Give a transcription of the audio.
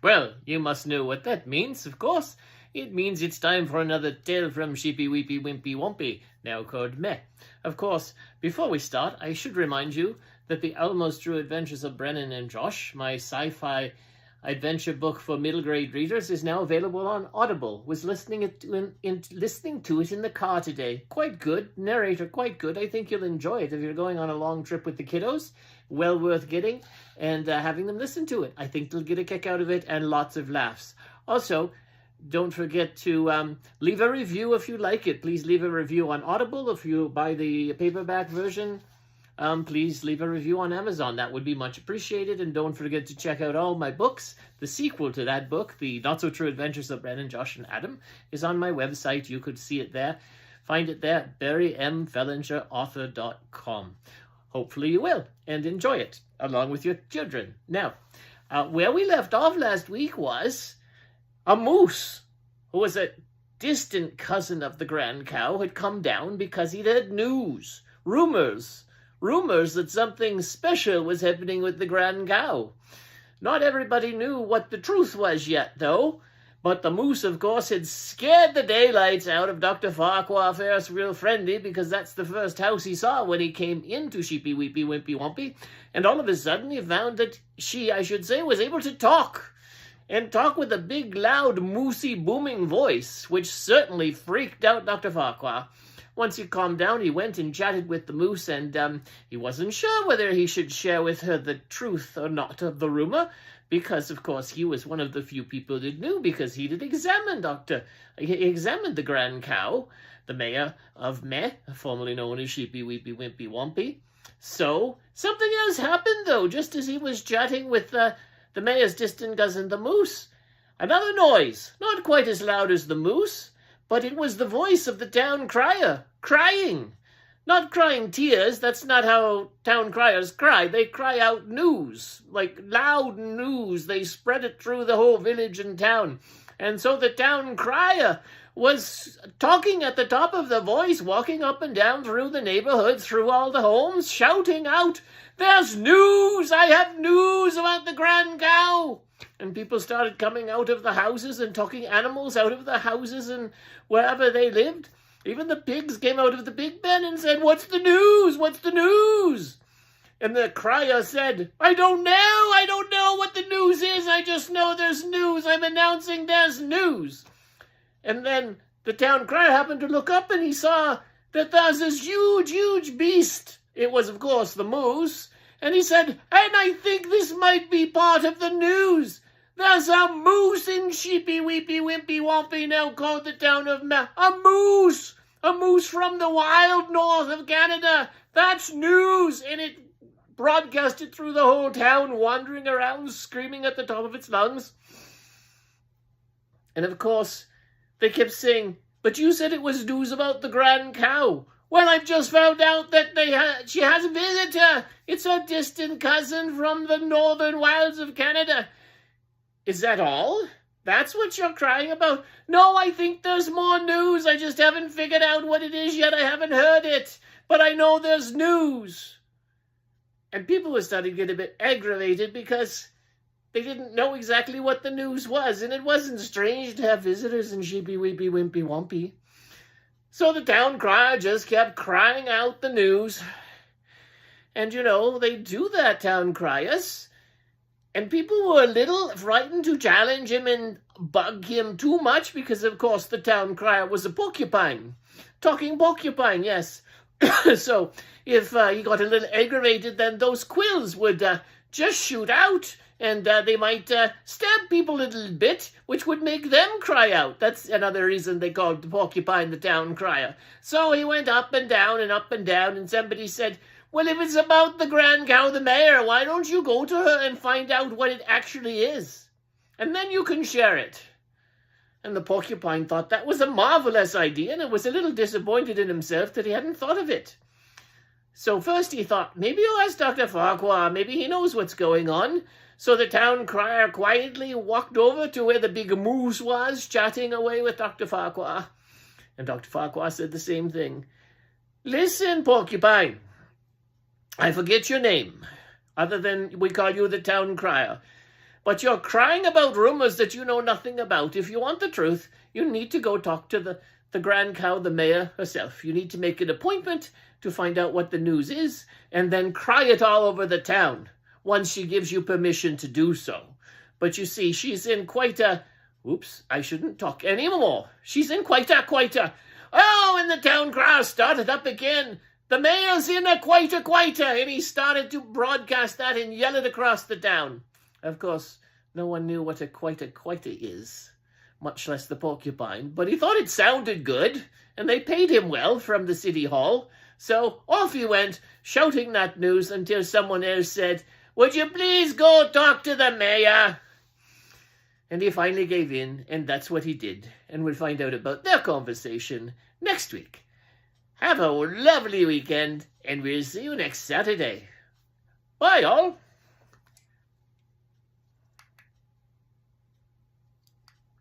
Well, you must know what that means, of course. It means it's time for another tale from Sheepy Weepy Wimpy Wompy, now called Meh. Of course, before we start, I should remind you that the Almost True Adventures of Brennan and Josh, my sci-fi adventure book for middle grade readers, is now available on Audible. Was listening to it in the car today. Quite good. Narrator, quite good. I think you'll enjoy it if you're going on a long trip with the kiddos. Well worth getting and having them listen to it. I think they'll get a kick out of it and lots of laughs. Also, don't forget to leave a review if you like it. Please leave a review on Audible. If you buy the paperback version, please leave a review on Amazon. That would be much appreciated. And don't forget to check out all my books. The sequel to that book, The Not So True Adventures of Brennan, Josh, and Adam, is on my website. You could see it there. Find it there, barrymfellingerauthor.com. Hopefully you will, and enjoy it, along with your children. Now, where we left off last week was a moose, who was a distant cousin of the Grand Cow, had come down because he'd heard news, rumors that something special was happening with the Grand Cow. Not everybody knew what the truth was yet, though. But the moose, of course, had scared the daylights out of Dr. Farquhar Ferris Real Friendly, because that's the first house he saw when he came into Sheepy Weepy Wimpy Wompy. And all of a sudden he found that she, I should say, was able to talk. And talk with a big, loud, moosey, booming voice, which certainly freaked out Dr. Farquhar. Once he calmed down, he went and chatted with the moose, and he wasn't sure whether he should share with her the truth or not of the rumor, because, of course, he was one of the few people that knew, because he did examine the Grand Cow, the mayor of Meh, formerly known as Sheepy Weepy Wimpy Wompy. So, something else happened, though, just as he was chatting with the mayor's distant cousin, the moose. Another noise, not quite as loud as the moose, but it was the voice of the town crier, crying. Not crying tears, that's not how town criers cry. They cry out news, like loud news. They spread it through the whole village and town. And so the town crier was talking at the top of the voice, walking up and down through the neighborhood, through all the homes, shouting out, "There's news! I have news about the Grand Cow!" And people started coming out of the houses and talking animals out of the houses and wherever they lived. Even the pigs came out of the pig pen and said, "What's the news? What's the news?" And the crier said, I don't know what the news is. I just know there's news. I'm announcing there's news." And then the town crier happened to look up, and he saw that there's this huge beast. It was, of course, the moose. And he said, "And I think this might be part of the news. There's a moose in Sheepy Weepy Wimpy Wompy, now called the town of Meh. A moose from the wild north of Canada. That's news." And it broadcasted through the whole town, wandering around, screaming at the top of its lungs. And of course, they kept saying, "But you said it was news about the Grand Cow." "Well, I've just found out that she has a visitor. It's a distant cousin from the northern wilds of Canada." "Is that all? That's what you're crying about?" "No, I think there's more news. I just haven't figured out what it is yet. I haven't heard it. But I know there's news." And people were starting to get a bit aggravated because they didn't know exactly what the news was. And it wasn't strange to have visitors in Sheepy Weepy Wimpy Wompy. So the town crier just kept crying out the news. And, they do that, town criers. And people were a little frightened to challenge him and bug him too much because, of course, the town crier was a porcupine. Talking porcupine, yes. So if he got a little aggravated, then those quills would just shoot out, and they might stab people a little bit, which would make them cry out. That's another reason they called the porcupine the town crier. So he went up and down, and somebody said, "Well, if it's about the Grand Cow, the mayor, why don't you go to her and find out what it actually is? And then you can share it." And the porcupine thought that was a marvelous idea, and was a little disappointed in himself that he hadn't thought of it. So first he thought, maybe he'll ask Dr. Farquhar, maybe he knows what's going on. So the town crier quietly walked over to where the big moose was, chatting away with Dr. Farquhar. And Dr. Farquhar said the same thing. "Listen, porcupine, I forget your name, other than we call you the town crier. but you're crying about rumors that you know nothing about. If you want the truth, you need to go talk to the grand cow, the mayor herself. You need to make an appointment to find out what the news is, and then cry it all over the town once she gives you permission to do so. But you see, she's in quite a... Oops, I shouldn't talk anymore. She's in quite a... Oh, and the town crier started up again. The mayor's in a quite a... And he started to broadcast that and yell it across the town. Of course, no one knew what a quite is, much less the porcupine, but he thought it sounded good, and they paid him well from the city hall. So off he went, shouting that news until someone else said, "Would you please go talk to the mayor?" And he finally gave in, and that's what he did. And we'll find out about their conversation next week. Have a lovely weekend, and we'll see you next Saturday. Bye, all.